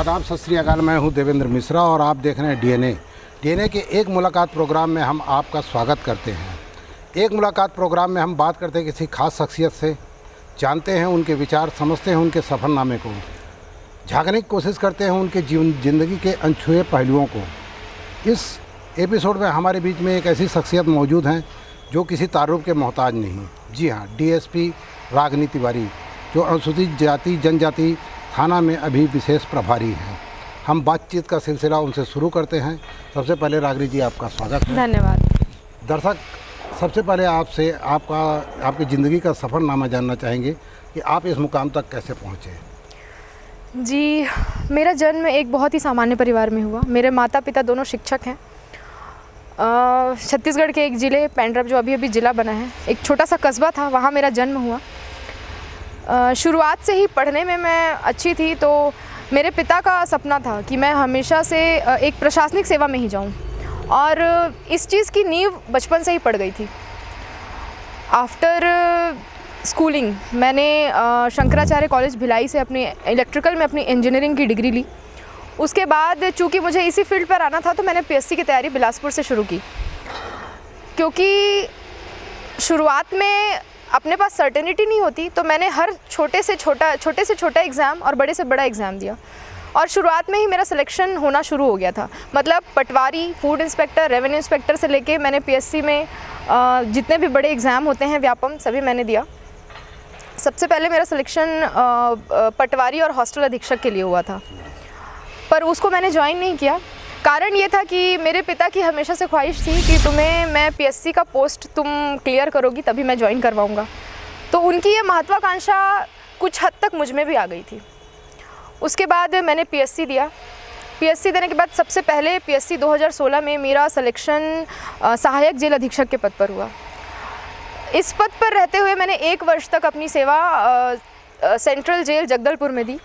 आदाब, सत श्री अकाल। मैं हूं देवेंद्र मिश्रा और आप देख रहे हैं डीएनए के एक मुलाकात प्रोग्राम में हम आपका स्वागत करते हैं। एक मुलाकात प्रोग्राम में हम बात करते हैं किसी खास शख्सियत से, जानते हैं उनके विचार, समझते हैं उनके सफ़रनामे को, झांकने की कोशिश करते हैं उनके ज़िंदगी के अनछुए पहलुओं को। इस एपिसोड में हमारे बीच में एक ऐसी शख्सियत मौजूद हैं जो किसी तारुफ के मोहताज नहीं। जी हाँ, डीएसपी रागिनी तिवारी, जो अनुसूचित जाति जनजाति थाना में अभी विशेष प्रभारी हैं। हम बातचीत का सिलसिला उनसे शुरू करते हैं। सबसे पहले रागिनी जी, आपका स्वागत है। धन्यवाद। दर्शक सबसे पहले आपसे आपकी ज़िंदगी का सफ़रनामा जानना चाहेंगे कि आप इस मुकाम तक कैसे पहुँचे। जी, मेरा जन्म एक बहुत ही सामान्य परिवार में हुआ। मेरे माता पिता दोनों शिक्षक हैं। छत्तीसगढ़ के एक ज़िले पेंड्रप, जो अभी ज़िला बना है, एक छोटा सा कस्बा था, वहाँ मेरा जन्म हुआ। शुरुआत से ही पढ़ने में मैं अच्छी थी, तो मेरे पिता का सपना था कि मैं हमेशा से एक प्रशासनिक सेवा में ही जाऊं, और इस चीज़ की नींव बचपन से ही पड़ गई थी। आफ्टर स्कूलिंग मैंने शंकराचार्य कॉलेज भिलाई से अपनी इलेक्ट्रिकल में अपनी इंजीनियरिंग की डिग्री ली। उसके बाद चूँकि मुझे इसी फील्ड पर आना था, तो मैंने पीएससी की तैयारी बिलासपुर से शुरू की, क्योंकि शुरुआत में अपने पास सर्टेनिटी नहीं होती, तो मैंने हर छोटे से छोटा एग्ज़ाम और बड़े से बड़ा एग्ज़ाम दिया, और शुरुआत में ही मेरा सिलेक्शन होना शुरू हो गया था। मतलब पटवारी, फूड इंस्पेक्टर, रेवेन्यू इंस्पेक्टर से लेके मैंने पीएससी में जितने भी बड़े एग्ज़ाम होते हैं व्यापम, सभी मैंने दिया। सबसे पहले मेरा सिलेक्शन पटवारी और हॉस्टल अधीक्षक के लिए हुआ था, पर उसको मैंने ज्वाइन नहीं किया। कारण ये था कि मेरे पिता की हमेशा से ख्वाहिश थी कि मैं पीएससी का पोस्ट तुम क्लियर करोगी तभी मैं ज्वाइन करवाऊँगा। तो उनकी ये महत्वाकांक्षा कुछ हद तक मुझ में भी आ गई थी। उसके बाद मैंने पीएससी दिया। पीएससी देने के बाद सबसे पहले पीएससी 2016 में मेरा सिलेक्शन सहायक जेल अधीक्षक के पद पर हुआ। इस पद पर रहते हुए मैंने 1 वर्ष तक अपनी सेवा सेंट्रल जेल जगदलपुर में दी।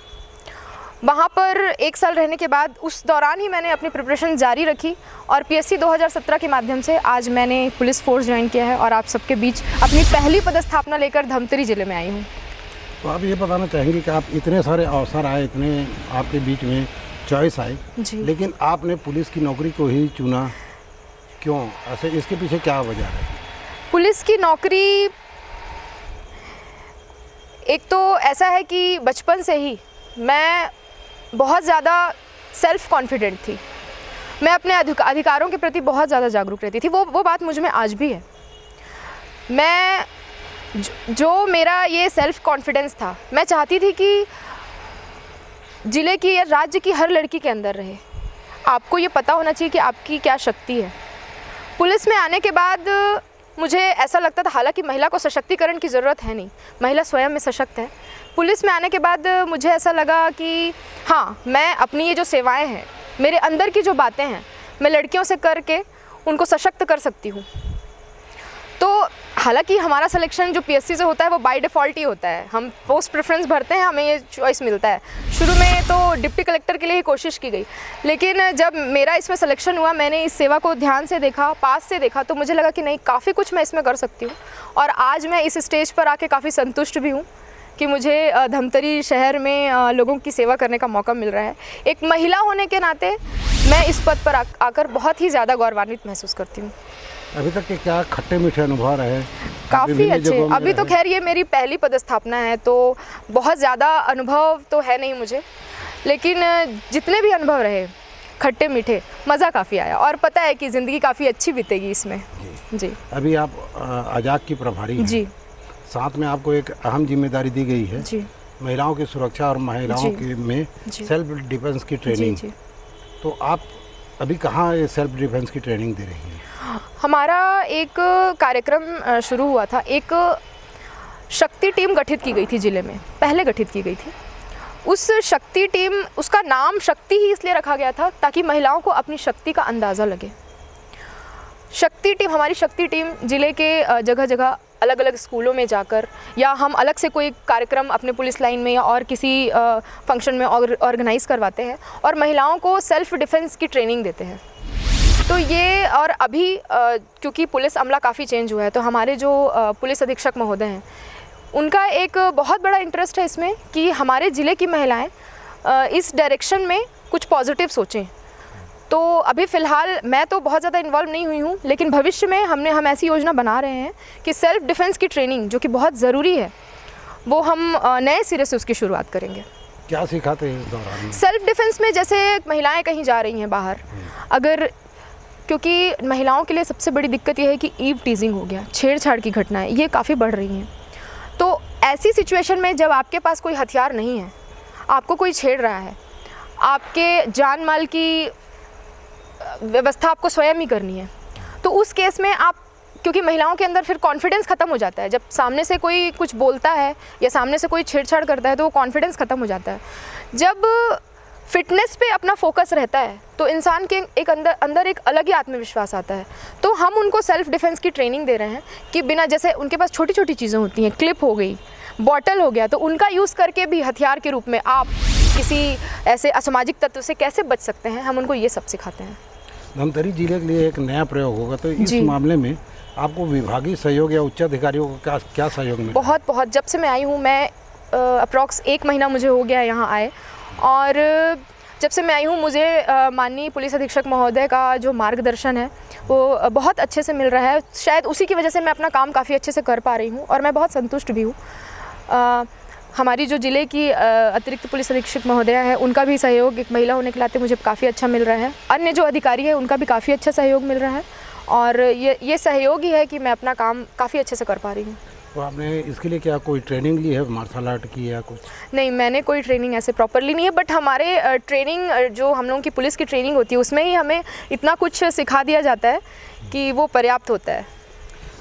वहाँ पर 1 साल रहने के बाद उस दौरान ही मैंने अपनी प्रिपरेशन जारी रखी, और पीएससी 2017 के माध्यम से आज मैंने पुलिस फोर्स ज्वाइन किया है और आप सबके बीच अपनी पहली पदस्थापना लेकर धमतरी ज़िले में आई हूँ। तो आप ये बताना चाहेंगे कि आप इतने सारे अवसर आए, इतने आपके बीच में चॉइस आई, लेकिन आपने पुलिस की नौकरी को ही चुना, क्यों? ऐसे इसके पीछे क्या वजह है? पुलिस की नौकरी, एक तो ऐसा है कि बचपन से ही मैं बहुत ज़्यादा सेल्फ़ कॉन्फिडेंट थी। मैं अपने अधिकारों के प्रति बहुत ज़्यादा जागरूक रहती थी। वो बात मुझ में आज भी है। मैं जो मेरा ये सेल्फ़ कॉन्फिडेंस था, मैं चाहती थी कि ज़िले की या राज्य की हर लड़की के अंदर रहे। आपको ये पता होना चाहिए कि आपकी क्या शक्ति है। पुलिस में आने के बाद मुझे ऐसा लगता था, हालांकि महिला को सशक्तिकरण की ज़रूरत है नहीं, महिला स्वयं में सशक्त है। पुलिस में आने के बाद मुझे ऐसा लगा कि हाँ, मैं अपनी ये जो सेवाएं हैं, मेरे अंदर की जो बातें हैं, मैं लड़कियों से करके उनको सशक्त कर सकती हूँ। तो हालांकि हमारा सिलेक्शन जो पीएससी से होता है वो बाय डिफ़ॉल्ट ही होता है। हम पोस्ट प्रेफरेंस भरते हैं, हमें ये चॉइस मिलता है। शुरू में तो डिप्टी कलेक्टर के लिए ही कोशिश की गई, लेकिन जब मेरा इसमें सिलेक्शन हुआ, मैंने इस सेवा को ध्यान से देखा, पास से देखा, तो मुझे लगा कि नहीं, काफ़ी कुछ मैं इसमें कर सकती हूँ। और आज मैं इस स्टेज पर आके काफ़ी संतुष्ट भी हूँ कि मुझे धमतरी शहर में लोगों की सेवा करने का मौका मिल रहा है। एक महिला होने के नाते मैं इस पद पर आकर बहुत ही ज़्यादा गौरवान्वित महसूस करती हूँ। अभी तक के क्या खट्टे मीठे अनुभव रहे? काफ़ी अच्छे। अभी तो खैर ये मेरी पहली पदस्थापना है, तो बहुत ज़्यादा अनुभव तो है नहीं मुझे, लेकिन जितने भी अनुभव रहे खट्टे मीठे, मज़ा काफ़ी आया, और पता है कि ज़िंदगी काफ़ी अच्छी बीतेगी इसमें। जी। अभी आप आजाद की प्रभारी हैं। जी। साथ में आपको एक अहम जिम्मेदारी दी गई है, जी, महिलाओं की सुरक्षा और महिलाओं के में सेल्फ डिफेंस की ट्रेनिंग। जी। तो आप अभी कहाँ ये सेल्फ डिफेंस की ट्रेनिंग दे रही हैं? हमारा एक कार्यक्रम शुरू हुआ था। एक शक्ति टीम गठित की गई थी ज़िले में, पहले गठित की गई थी। उस शक्ति टीम, उसका नाम शक्ति ही इसलिए रखा गया था ताकि महिलाओं को अपनी शक्ति का अंदाज़ा लगे। शक्ति टीम, हमारी शक्ति टीम ज़िले के जगह जगह अलग अलग स्कूलों में जाकर, या हम अलग से कोई कार्यक्रम अपने पुलिस लाइन में या और किसी फंक्शन में ऑर्गेनाइज़ करवाते हैं, और महिलाओं को सेल्फ़ डिफेंस की ट्रेनिंग देते हैं। तो ये, और अभी क्योंकि पुलिस अमला काफ़ी चेंज हुआ है, तो हमारे जो पुलिस अधीक्षक महोदय हैं, उनका एक बहुत बड़ा इंटरेस्ट है इसमें कि हमारे ज़िले की महिलाएं इस डायरेक्शन में कुछ पॉजिटिव सोचें। तो अभी फ़िलहाल मैं तो बहुत ज़्यादा इन्वॉल्व नहीं हुई हूँ, लेकिन भविष्य में हम ऐसी योजना बना रहे हैं कि सेल्फ़ डिफेंस की ट्रेनिंग जो कि बहुत ज़रूरी है, वो हम नए सिरे से उसकी शुरुआत करेंगे। क्या सिखाते हैं इस दौरान? सेल्फ़ डिफेंस में जैसे महिलाएं कहीं जा रही हैं बाहर, अगर, क्योंकि महिलाओं के लिए सबसे बड़ी दिक्कत ये है कि ईव टीजिंग हो गया, छेड़छाड़ की घटनाएं ये काफ़ी बढ़ रही हैं। तो ऐसी सिचुएशन में जब आपके पास कोई हथियार नहीं है, आपको कोई छेड़ रहा है, आपके जान माल की व्यवस्था आपको स्वयं ही करनी है, तो उस केस में आप, क्योंकि महिलाओं के अंदर फिर कॉन्फिडेंस ख़त्म हो जाता है, जब सामने से कोई कुछ बोलता है या सामने से कोई छेड़छाड़ करता है तो वो कॉन्फिडेंस ख़त्म हो जाता है। जब फिटनेस पे अपना फोकस रहता है तो इंसान के एक अंदर एक अलग ही आत्मविश्वास आता है। तो हम उनको सेल्फ़ डिफेंस की ट्रेनिंग दे रहे हैं कि बिना, जैसे उनके पास छोटी छोटी चीज़ें होती हैं, क्लिप हो गई, बॉटल हो गया, तो उनका यूज़ करके भी हथियार के रूप में आप किसी ऐसे असामाजिक तत्व से कैसे बच सकते हैं, हम उनको ये सब सिखाते हैं। धमतरी जिले के लिए एक नया प्रयोग होगा, तो इस मामले में आपको विभागीय सहयोग या उच्च अधिकारियों का क्या सहयोग मिला? बहुत जब से मैं आई हूँ, मैं अप्रॉक्स 1 महीना मुझे हो गया यहाँ आए, और जब से मैं आई हूँ मुझे माननीय पुलिस अधीक्षक महोदय का जो मार्गदर्शन है वो बहुत अच्छे से मिल रहा है। शायद उसी की वजह से मैं अपना काम काफ़ी अच्छे से कर पा रही हूँ और मैं बहुत संतुष्ट भी हूँ। हमारी जो ज़िले की अतिरिक्त पुलिस अधीक्षक महोदय है, उनका भी सहयोग एक महिला होने के नाते मुझे काफ़ी अच्छा मिल रहा है। अन्य जो अधिकारी है उनका भी काफ़ी अच्छा सहयोग मिल रहा है, और ये सहयोग ही है कि मैं अपना काम काफ़ी अच्छे से कर पा रही हूँ। तो आपने इसके लिए क्या कोई ट्रेनिंग ली है, मार्शल आर्ट की या कुछ? नहीं, मैंने कोई ट्रेनिंग ऐसे प्रॉपरली नहीं है, बट हमारे ट्रेनिंग जो हम लोगों की पुलिस की ट्रेनिंग होती है उसमें ही हमें इतना कुछ सिखा दिया जाता है कि वो पर्याप्त होता है।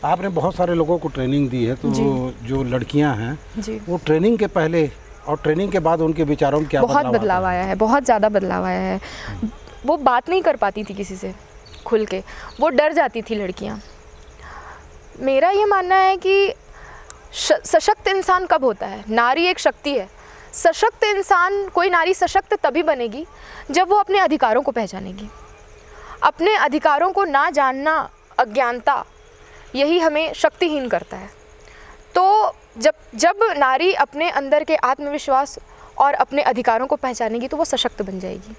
आपने बहुत सारे लोगों को ट्रेनिंग दी है, तो जो लड़कियां हैं जी, वो ट्रेनिंग के पहले और ट्रेनिंग के बाद उनके विचारों में क्या बहुत बदलाव आया है, बहुत ज़्यादा बदलाव आया है। वो बात नहीं कर पाती थी किसी से खुल के, वो डर जाती थी लड़कियाँ। मेरा ये मानना है कि सशक्त इंसान कब होता है? नारी एक शक्ति है। सशक्त इंसान, कोई नारी सशक्त तभी बनेगी जब वो अपने अधिकारों को पहचानेगी। अपने अधिकारों को ना जानना, अज्ञानता, यही हमें शक्तिहीन करता है। तो जब नारी अपने अंदर के आत्मविश्वास और अपने अधिकारों को पहचानेगी तो वो सशक्त बन जाएगी।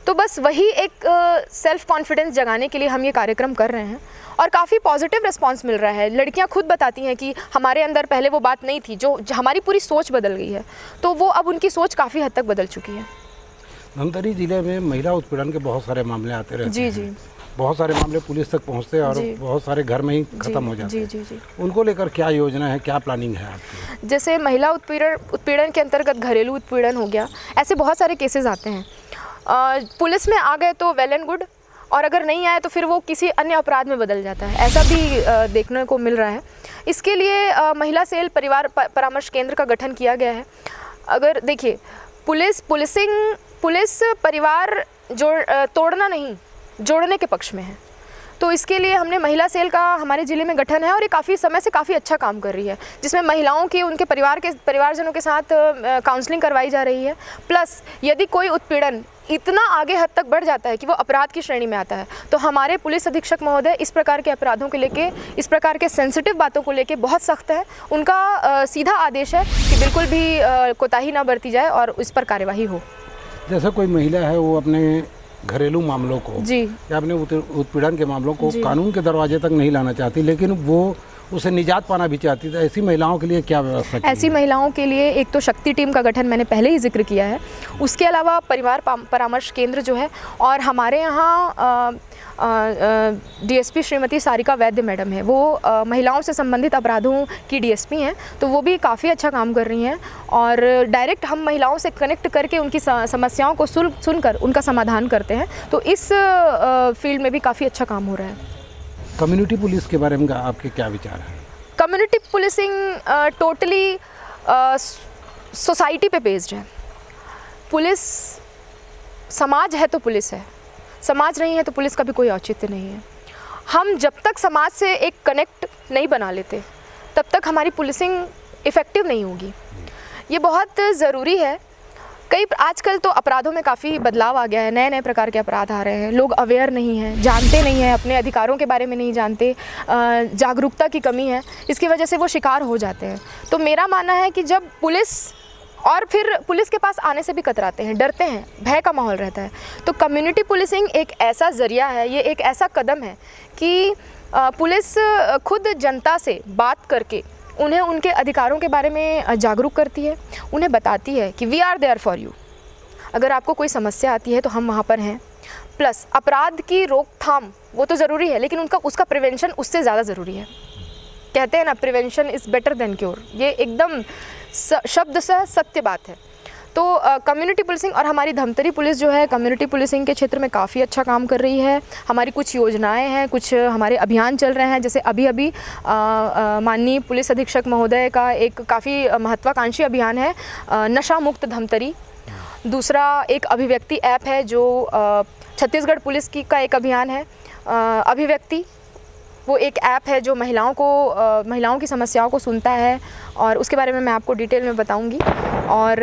तो बस वही एक सेल्फ़ कॉन्फिडेंस जगाने के लिए हम ये कार्यक्रम कर रहे हैं, और काफ़ी पॉजिटिव रिस्पांस मिल रहा है। लड़कियां खुद बताती हैं कि हमारे अंदर पहले वो बात नहीं थी, जो हमारी पूरी सोच बदल गई है, तो वो अब उनकी सोच काफ़ी हद तक बदल चुकी है। धमतरी जिले में महिला उत्पीड़न के बहुत सारे मामले आते रहते हैं। जी। बहुत सारे मामले पुलिस तक पहुंचते हैं और बहुत सारे घर में ही ख़त्म हो जाते हैं। जी। उनको लेकर क्या योजना है, क्या प्लानिंग है आपकी? जैसे महिला उत्पीड़न के अंतर्गत घरेलू उत्पीड़न हो गया, ऐसे बहुत सारे केसेस आते हैं। पुलिस में आ गए तो वेल एंड गुड, और अगर नहीं आए तो फिर वो किसी अन्य अपराध में बदल जाता है, ऐसा भी देखने को मिल रहा है। इसके लिए महिला सेल परिवार परामर्श केंद्र का गठन किया गया है। अगर देखिए, पुलिस परिवार तोड़ना नहीं, जोड़ने के पक्ष में है। तो इसके लिए हमने महिला सेल का हमारे ज़िले में गठन है, और ये काफ़ी समय से काफ़ी अच्छा काम कर रही है, जिसमें महिलाओं की उनके परिवारजनों के साथ काउंसलिंग करवाई जा रही है। प्लस यदि कोई उत्पीड़न इतना आगे हद तक बढ़ जाता है कि वो अपराध की श्रेणी में आता है, तो हमारे पुलिस अधीक्षक महोदय इस प्रकार के अपराधों को लेके, इस प्रकार के सेंसिटिव बातों को लेके बहुत सख्त है। उनका सीधा आदेश है कि बिल्कुल भी कोताही ना बरती जाए और इस पर कार्यवाही हो। जैसे कोई महिला है, वो अपने घरेलू मामलों को जी या अपने उत्पीड़न के मामलों को कानून के दरवाजे तक नहीं लाना चाहती, लेकिन वो उसे निजात पाना भी चाहती है, ऐसी महिलाओं के लिए क्या व्यवस्था की? ऐसी महिलाओं के लिए एक तो शक्ति टीम का गठन मैंने पहले ही जिक्र किया है, उसके अलावा परिवार परामर्श केंद्र जो है, और हमारे यहाँ डीएसपी श्रीमती सारिका वैद्य मैडम है, वो महिलाओं से संबंधित अपराधों की डीएसपी हैं, तो वो भी काफ़ी अच्छा काम कर रही हैं, और डायरेक्ट हम महिलाओं से कनेक्ट करके उनकी समस्याओं को सुनकर उनका समाधान करते हैं। तो इस फील्ड में भी काफ़ी अच्छा काम हो रहा है। कम्युनिटी पुलिस के बारे में आपके क्या विचार हैं? कम्युनिटी पुलिसिंग टोटली सोसाइटी पे बेस्ड है। पुलिस समाज है तो पुलिस है, समाज नहीं है तो पुलिस का भी कोई औचित्य नहीं है। हम जब तक समाज से एक कनेक्ट नहीं बना लेते तब तक हमारी पुलिसिंग इफ़ेक्टिव नहीं होगी। ये बहुत ज़रूरी है। आजकल तो अपराधों में काफ़ी बदलाव आ गया है, नए नए प्रकार के अपराध आ रहे हैं, लोग अवेयर नहीं हैं, जानते नहीं हैं, अपने अधिकारों के बारे में नहीं जानते, जागरूकता की कमी है, इसकी वजह से वो शिकार हो जाते हैं। तो मेरा मानना है कि जब पुलिस और फिर पुलिस के पास आने से भी कतराते हैं, डरते हैं, भय का माहौल रहता है। तो कम्युनिटी पुलिसिंग एक ऐसा ज़रिया है, ये एक ऐसा कदम है कि पुलिस खुद जनता से बात करके उन्हें उनके अधिकारों के बारे में जागरूक करती है, उन्हें बताती है कि we are there for you, अगर आपको कोई समस्या आती है तो हम वहाँ पर हैं। प्लस अपराध की रोकथाम वो तो ज़रूरी है, लेकिन उसका प्रिवेंशन उससे ज़्यादा ज़रूरी है। कहते हैं ना, prevention is better than cure, ये एकदम शब्द से सत्य बात है। तो कम्युनिटी पुलिसिंग और हमारी धमतरी पुलिस जो है कम्युनिटी पुलिसिंग के क्षेत्र में काफ़ी अच्छा काम कर रही है। हमारी कुछ योजनाएं हैं, कुछ हमारे अभियान चल रहे हैं, जैसे अभी माननीय पुलिस अधीक्षक महोदय का एक काफ़ी महत्वाकांक्षी अभियान है नशा मुक्त धमतरी। दूसरा एक अभिव्यक्ति ऐप है जो छत्तीसगढ़ पुलिस का एक अभियान है अभिव्यक्ति। वो एक ऐप है जो महिलाओं की समस्याओं को सुनता है, और उसके बारे में मैं आपको डिटेल में बताऊंगी। और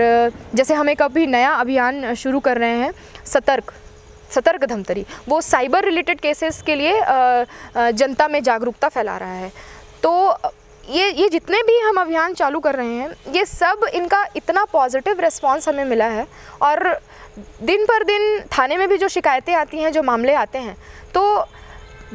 जैसे हम एक अभी नया अभियान शुरू कर रहे हैं सतर्क धमतरी, वो साइबर रिलेटेड केसेस के लिए जनता में जागरूकता फैला रहा है। तो ये जितने भी हम अभियान चालू कर रहे हैं, ये सब इनका इतना पॉजिटिव रिस्पांस हमें मिला है। और दिन पर दिन थाने में भी जो शिकायतें आती हैं, जो मामले आते हैं, तो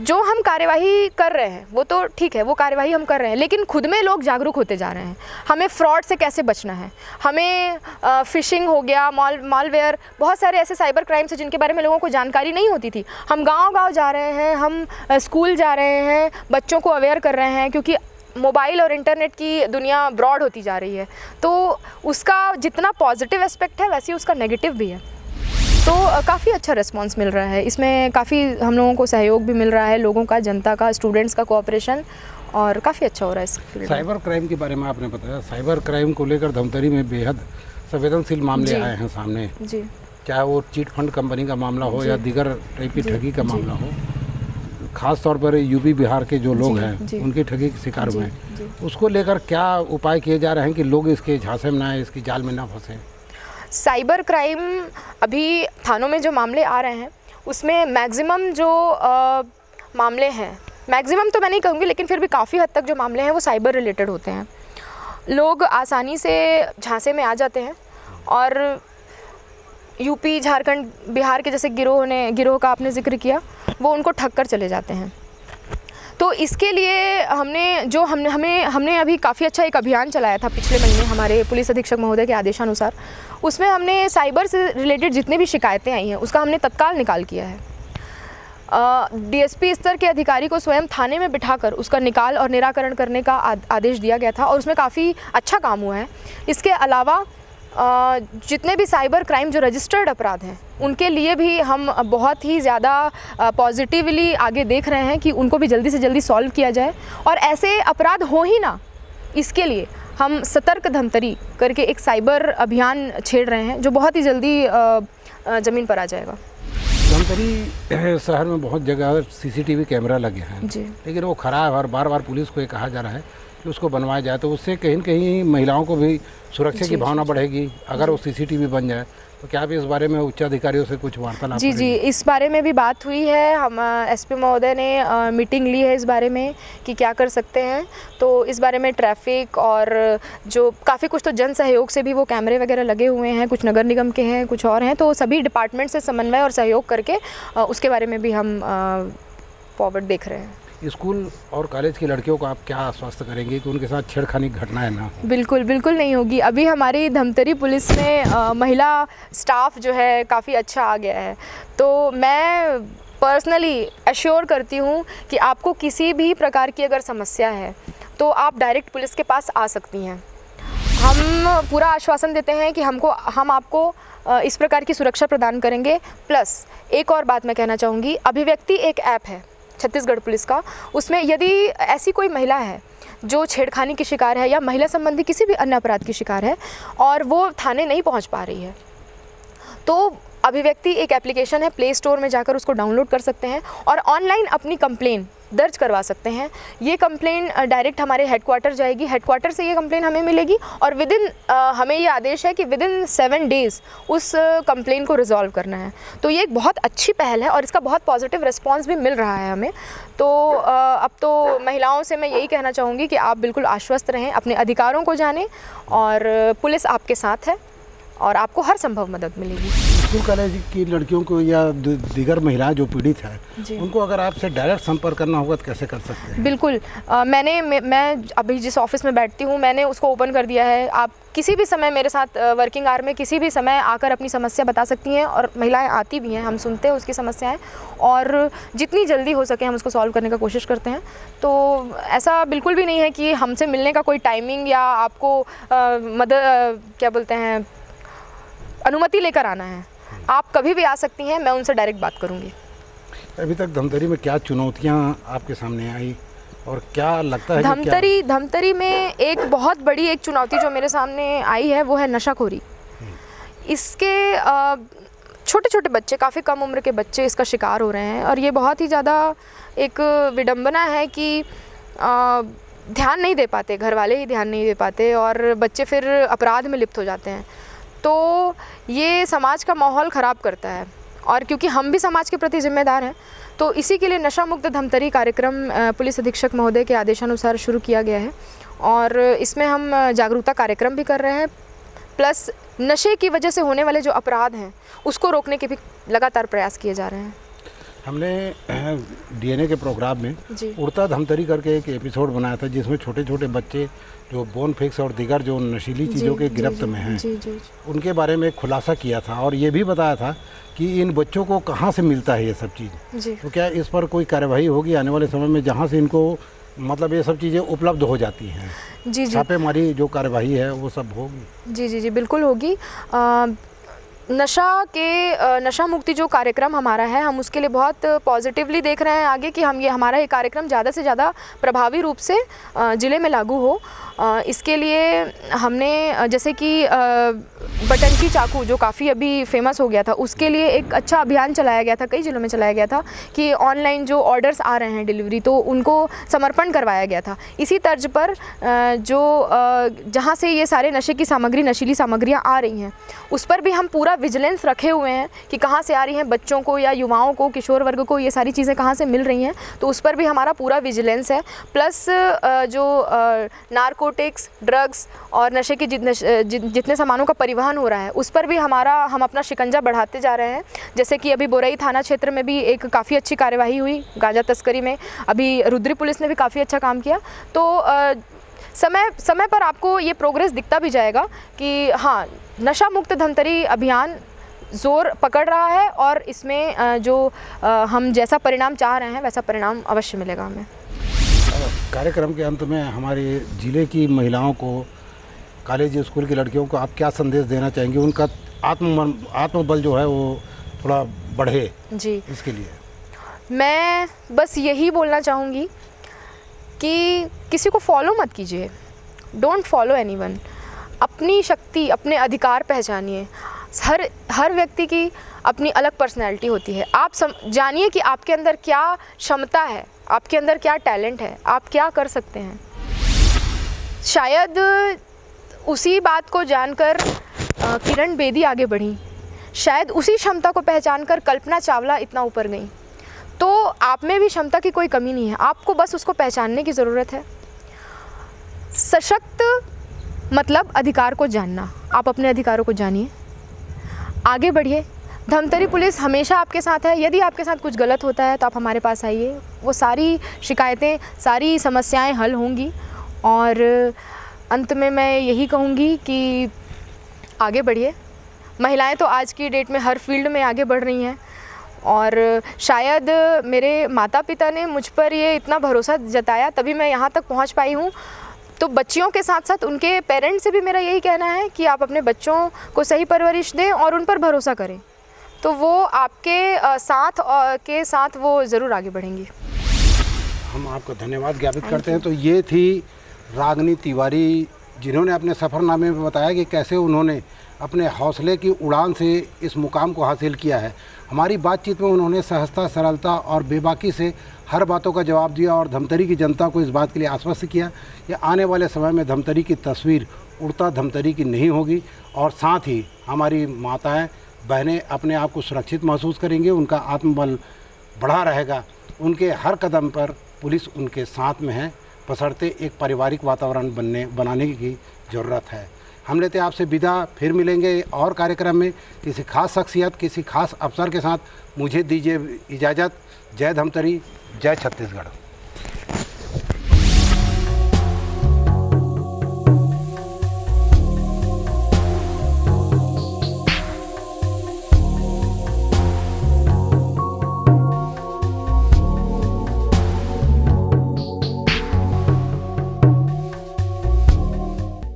जो हम कार्यवाही कर रहे हैं वो तो ठीक है, वो कार्यवाही हम कर रहे हैं, लेकिन खुद में लोग जागरूक होते जा रहे हैं। हमें फ्रॉड से कैसे बचना है, हमें फिशिंग हो गया, मालवेयर, बहुत सारे ऐसे साइबर क्राइम्स हैं जिनके बारे में लोगों को जानकारी नहीं होती थी। हम गांव-गांव जा रहे हैं, हम स्कूल जा रहे हैं, बच्चों को अवेयर कर रहे हैं, क्योंकि मोबाइल और इंटरनेट की दुनिया ब्रॉड होती जा रही है। तो उसका जितना पॉजिटिव एस्पेक्ट है, वैसे ही उसका नेगेटिव भी है। तो काफ़ी अच्छा रिस्पांस मिल रहा है, इसमें काफ़ी हम लोगों को सहयोग भी मिल रहा है, लोगों का, जनता का, स्टूडेंट्स का कोऑपरेशन, और काफ़ी अच्छा हो रहा है इस फील्ड में। साइबर क्राइम के बारे में आपने बताया, साइबर क्राइम को लेकर धमतरी में बेहद संवेदनशील मामले आए हैं सामने जी। चाहे वो चीट फंड कंपनी का मामला हो या दीगर टाइप की ठगी का मामला हो। खास तौर पर यूपी बिहार के जो लोग हैं उनकी ठगी के शिकार हुए हैं, उसको लेकर क्या उपाय किए जा रहे हैं कि लोग इसके झांसे में ना आए, इसकी जाल में ना फंसे? साइबर क्राइम अभी थानों में जो मामले आ रहे हैं उसमें मैक्सिमम जो मामले हैं, मैक्सिमम तो मैं नहीं कहूँगी, लेकिन फिर भी काफ़ी हद तक जो मामले हैं वो साइबर रिलेटेड होते हैं। लोग आसानी से झांसे में आ जाते हैं, और यूपी, झारखंड, बिहार के जैसे गिरोह का आपने जिक्र किया, वो उनको ठग कर चले जाते हैं। तो इसके लिए हमने अभी काफ़ी अच्छा एक अभियान चलाया था पिछले महीने हमारे पुलिस अधीक्षक महोदय के आदेशानुसार। उसमें हमने साइबर से रिलेटेड जितने भी शिकायतें आई हैं उसका हमने तत्काल निकाल किया है। डीएसपी स्तर के अधिकारी को स्वयं थाने में बिठाकर उसका निकाल और निराकरण करने का आदेश दिया गया था, और उसमें काफ़ी अच्छा काम हुआ है। इसके अलावा जितने भी साइबर क्राइम जो रजिस्टर्ड अपराध हैं उनके लिए भी हम बहुत ही ज़्यादा पॉजिटिवली आगे देख रहे हैं कि उनको भी जल्दी से जल्दी सॉल्व किया जाए, और ऐसे अपराध हो ही ना, इसके लिए हम सतर्क धमतरी करके एक साइबर अभियान छेड़ रहे हैं जो बहुत ही जल्दी ज़मीन पर आ जाएगा। धमतरी शहर में बहुत जगह सीसीटीवी कैमरा लगे हैं जी, लेकिन वो खराब है और बार बार पुलिस को ये कहा जा रहा है कि उसको बनवाया जाए, तो उससे कहीं न कहीं महिलाओं को भी सुरक्षा की भावना बढ़ेगी अगर वो सीसीटीवी बन जाए। तो क्या आप इस बारे में उच्च अधिकारियों से कुछ वार्तालाप? जी, इस बारे में भी बात हुई है। हम एसपी महोदय ने मीटिंग ली है इस बारे में कि क्या कर सकते हैं। तो इस बारे में ट्रैफिक और जो काफ़ी कुछ तो जन सहयोग से भी वो कैमरे वगैरह लगे हुए हैं, कुछ नगर निगम के हैं, कुछ और हैं, तो सभी डिपार्टमेंट से समन्वय और सहयोग करके उसके बारे में भी हम फॉरवर्ड देख रहे हैं। स्कूल और कॉलेज की लड़कियों को आप क्या आश्वस्त करेंगे कि उनके साथ छेड़खानी की घटनाएं ना? बिल्कुल नहीं होगी। अभी हमारी धमतरी पुलिस में महिला स्टाफ जो है काफ़ी अच्छा आ गया है, तो मैं पर्सनली एश्योर करती हूँ कि आपको किसी भी प्रकार की अगर समस्या है तो आप डायरेक्ट पुलिस के पास आ सकती हैं। हम पूरा आश्वासन देते हैं कि हम आपको इस प्रकार की सुरक्षा प्रदान करेंगे। प्लस एक और बात मैं कहना चाहूँगी, अभिव्यक्ति एक ऐप है छत्तीसगढ़ पुलिस का, उसमें यदि ऐसी कोई महिला है जो छेड़खानी की शिकार है या महिला संबंधी किसी भी अन्य अपराध की शिकार है और वो थाने नहीं पहुंच पा रही है, तो अभिव्यक्ति एक एप्लीकेशन है, प्ले स्टोर में जाकर उसको डाउनलोड कर सकते हैं और ऑनलाइन अपनी कंप्लेन दर्ज करवा सकते हैं। ये कंप्लेन डायरेक्ट हमारे हेडक्वार्टर जाएगी, हेडक्वार्टर से ये कंप्लेन हमें मिलेगी और हमें ये आदेश है कि विदिन 7 डेज़ उस कंप्लेन को रिजॉल्व करना है। तो ये एक बहुत अच्छी पहल है और इसका बहुत पॉजिटिव रिस्पांस भी मिल रहा है हमें। तो अब तो महिलाओं से मैं यही कहना चाहूँगी कि आप बिल्कुल आश्वस्त रहें, अपने अधिकारों को जानें और पुलिस आपके साथ है और आपको हर संभव मदद मिलेगी। स्कूल कॉलेज की लड़कियों को या दीगर महिलाएं जो पीड़ित हैं उनको अगर आपसे डायरेक्ट संपर्क करना होगा तो कैसे कर सकते हैं? बिल्कुल, मैं अभी जिस ऑफिस में बैठती हूँ मैंने उसको ओपन कर दिया है। आप किसी भी समय मेरे साथ वर्किंग आवर में किसी भी समय आकर अपनी समस्या बता सकती हैं और महिलाएं आती भी हैं, हम सुनते हैं उसकी समस्याएं और जितनी जल्दी हो सके हम उसको सॉल्व करने का कोशिश करते हैं। तो ऐसा बिल्कुल भी नहीं है कि हमसे मिलने का कोई टाइमिंग या आपको क्या बोलते हैं अनुमति लेकर आना है। आप कभी भी आ सकती हैं, मैं उनसे डायरेक्ट बात करूंगी। अभी तक धमतरी में क्या चुनौतियां आपके सामने आई और क्या लगता है धमतरी में एक बहुत बड़ी एक चुनौती जो मेरे सामने आई है वो है नशाखोरी। इसके छोटे छोटे बच्चे, काफ़ी कम उम्र के बच्चे इसका शिकार हो रहे हैं और ये बहुत ही ज़्यादा एक विडंबना है कि ध्यान नहीं दे पाते, घर वाले ही ध्यान नहीं दे पाते और बच्चे फिर अपराध में लिप्त हो जाते हैं। तो ये समाज का माहौल ख़राब करता है और क्योंकि हम भी समाज के प्रति जिम्मेदार हैं तो इसी के लिए नशा मुक्त धमतरी कार्यक्रम पुलिस अधीक्षक महोदय के आदेशानुसार शुरू किया गया है और इसमें हम जागरूकता कार्यक्रम भी कर रहे हैं, प्लस नशे की वजह से होने वाले जो अपराध हैं उसको रोकने के भी लगातार प्रयास किए जा रहे हैं। हमने डीएनए के प्रोग्राम में उड़ता धमतरी करके एक एपिसोड बनाया था जिसमें छोटे छोटे बच्चे जो बोन फिक्स और दीगर जो नशीली चीज़ों के गिरफ्त में हैं उनके बारे में खुलासा किया था और ये भी बताया था कि इन बच्चों को कहाँ से मिलता है ये सब चीज़। तो क्या इस पर कोई कार्यवाही होगी आने वाले समय में जहाँ से इनको मतलब ये सब चीज़ें उपलब्ध हो जाती हैं? छापेमारी जो कार्यवाही है वो सब होगी? जी बिल्कुल होगी। नशा मुक्ति जो कार्यक्रम हमारा है हम उसके लिए बहुत पॉजिटिवली देख रहे हैं आगे कि हमारा ये कार्यक्रम ज़्यादा से ज़्यादा प्रभावी रूप से ज़िले में लागू हो। इसके लिए हमने जैसे कि बटंकी चाकू जो काफ़ी अभी फेमस हो गया था उसके लिए एक अच्छा अभियान चलाया गया था, कई ज़िलों में चलाया गया था कि ऑनलाइन जो ऑर्डर्स आ रहे हैं डिलीवरी तो उनको समर्पण करवाया गया था। इसी तर्ज पर जहाँ से ये सारे नशे की सामग्री, नशीली सामग्रियाँ आ रही हैं उस पर भी हम पूरा विजिलेंस रखे हुए हैं कि कहाँ से आ रही हैं, बच्चों को या युवाओं को, किशोर वर्ग को ये सारी चीज़ें कहाँ से मिल रही हैं, तो उस पर भी हमारा पूरा विजिलेंस है। प्लस जो नारकोटिक्स, ड्रग्स और नशे के जितने सामानों का परिवहन हो रहा है उस पर भी हम अपना शिकंजा बढ़ाते जा रहे हैं। जैसे कि अभी बोरई थाना क्षेत्र में भी एक काफ़ी अच्छी कार्यवाही हुई गांजा तस्करी में, अभी रुद्री पुलिस ने भी काफ़ी अच्छा काम किया। तो समय पर आपको ये प्रोग्रेस दिखता भी जाएगा कि हाँ, नशा मुक्त धमतरी अभियान ज़ोर पकड़ रहा है और इसमें जो हम जैसा परिणाम चाह रहे हैं वैसा परिणाम अवश्य मिलेगा हमें। कार्यक्रम के अंत में हमारे ज़िले की महिलाओं को, कॉलेज स्कूल की लड़कियों को आप क्या संदेश देना चाहेंगे? उनका आत्मबल जो है वो थोड़ा बढ़े जी, इसके लिए मैं बस यही बोलना चाहूँगी कि किसी को फॉलो मत कीजिए, डोंट फॉलो एनीवन। अपनी शक्ति, अपने अधिकार पहचानिए। हर व्यक्ति की अपनी अलग पर्सनैलिटी होती है। आप जानिए कि आपके अंदर क्या क्षमता है, आपके अंदर क्या टैलेंट है, आप क्या कर सकते हैं। शायद उसी बात को जानकर किरण बेदी आगे बढ़ी, शायद उसी क्षमता को पहचानकर कल्पना चावला इतना ऊपर गई। तो आप में भी क्षमता की कोई कमी नहीं है, आपको बस उसको पहचानने की ज़रूरत है। सशक्त मतलब अधिकार को जानना। आप अपने अधिकारों को जानिए, आगे बढ़िए। धमतरी पुलिस हमेशा आपके साथ है। यदि आपके साथ कुछ गलत होता है तो आप हमारे पास आइए, वो सारी शिकायतें, सारी समस्याएं हल होंगी। और अंत में मैं यही कहूँगी कि आगे बढ़िए। महिलाएं तो आज की डेट में हर फील्ड में आगे बढ़ रही हैं और शायद मेरे माता पिता ने मुझ पर ये इतना भरोसा जताया तभी मैं यहाँ तक पहुँच पाई हूँ। तो बच्चियों के साथ साथ उनके पेरेंट्स से भी मेरा यही कहना है कि आप अपने बच्चों को सही परवरिश दें और उन पर भरोसा करें, तो वो आपके साथ वो ज़रूर आगे बढ़ेंगी। हम आपको धन्यवाद ज्ञापित करते हैं। तो ये थी रागनी तिवारी, जिन्होंने अपने सफ़रनामे में बताया कि कैसे उन्होंने अपने हौसले की उड़ान से इस मुकाम को हासिल किया है। हमारी बातचीत में उन्होंने सहजता, सरलता और बेबाकी से हर बातों का जवाब दिया और धमतरी की जनता को इस बात के लिए आश्वस्त किया कि आने वाले समय में धमतरी की तस्वीर उड़ता धमतरी की नहीं होगी और साथ ही हमारी माताएं बहनें अपने आप को सुरक्षित महसूस करेंगे, उनका आत्मबल बढ़ा रहेगा। उनके हर कदम पर पुलिस उनके साथ में है, बशर्ते एक पारिवारिक वातावरण बनाने की ज़रूरत है। हम लेते हैं आपसे विदा, फिर मिलेंगे और कार्यक्रम में किसी खास शख्सियत, किसी खास अफसर के साथ। मुझे दीजिए इजाज़त। जय धमतरी, जय छत्तीसगढ़।